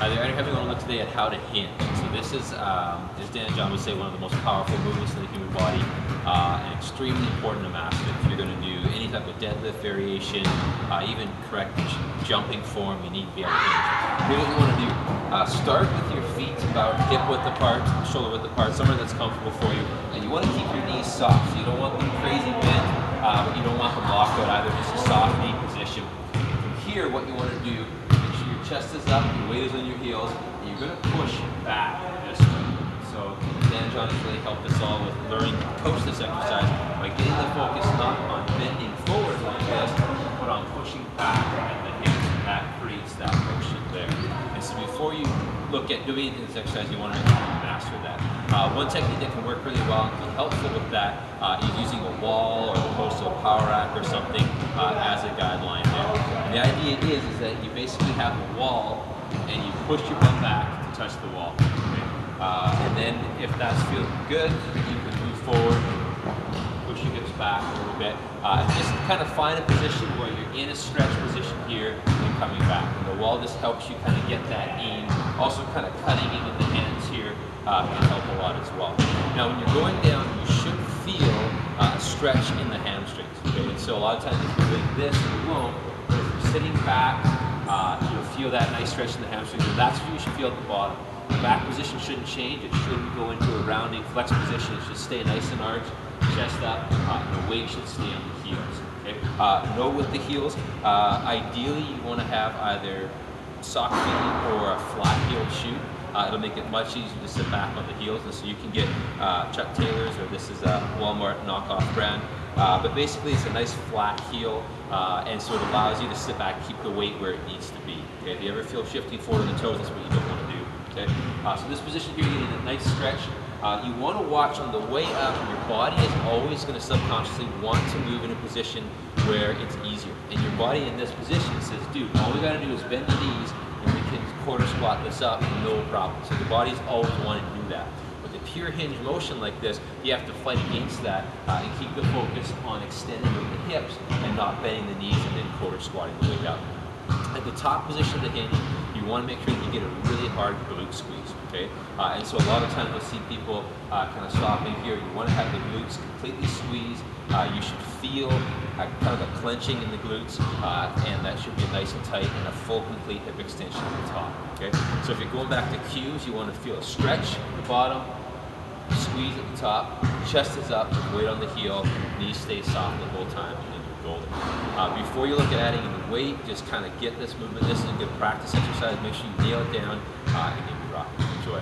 Hi there, I'm going to look today at how to hinge. So this is, as Dan and John would say, one of the most powerful movements in the human body, and extremely important to master if you're going to do any type of deadlift variation, even correct jumping form. You need to be able to hinge. Here's what you want to do. Start with your feet about hip width apart, shoulder width apart, somewhere that's comfortable for you. And you want to keep your knees soft. So you don't want them crazy bent, but you don't want them locked out either. Just a soft knee position. From here, what you want to do, chest is up, your weight is on your heels, and you're going to push back this way. So Dan and John has really helped us all with learning to coach this exercise by getting the focus not on bending forward like this, but on pushing back at the hips, and that creates that motion there. And so before you look at doing this exercise, you want to make sure you master that. One technique that can work really well and be helpful with that is using a wall or opposed to a power rack or something as a guideline there. And the idea is that you basically have a wall and you push your butt back to touch the wall. Okay? And then if that's feeling good, you can move forward, push your hips back a little bit. And just kind of find a position where you're in a stretch position here and coming back. And the wall just helps you kind of get that in. Also kind of cutting into the hands here can help a lot as well. Now when you're going down, you should feel a stretch in the hamstrings. Okay? And so a lot of times if you're doing this, you won't. But if you're sitting back, you'll feel that nice stretch in the hamstrings, and that's what you should feel at the bottom. The back position shouldn't change. It shouldn't go into a rounding flex position. It should stay nice and arched, chest up, and the weight should stay on the heels. Okay? Note with the heels, ideally you want to have either sock feet or a flat-heeled shoe. It'll make it much easier to sit back on the heels, and so you can get Chuck Taylor's, or this is a Walmart knockoff brand. But basically it's a nice flat heel, and so it allows you to sit back, keep the weight where it needs to be. Okay? If you ever feel shifting forward on the toes, that's what you don't want to do. Okay? So this position here, you're getting a nice stretch. You want to watch on the way up, your body is always going to subconsciously want to move in a position where it's easier. And your body in this position says, dude, all we got to do is bend the knees and we can quarter squat this up, no problem. So the body's always wanting to do that. With a pure hinge motion like this, you have to fight against that and keep the focus on extending with the hips and not bending the knees and then quarter squatting the way up. At the top position of the hinge, you want to make sure that you get a really hard glute squeeze. Okay? And so a lot of times you'll see people kind of stopping here. You want to have the glutes completely squeezed. You should feel kind of a clenching in the glutes, and that should be nice and tight and a full complete hip extension at the top. Okay? So if you're going back to cues, you want to feel a stretch at the bottom, squeeze at the top, chest is up, weight on the heel, knees stay soft the whole time, and then you're golden. Before you look at adding any weight, just kind of get this movement. This is a good practice exercise. Make sure you nail it down and get you rocking. Enjoy.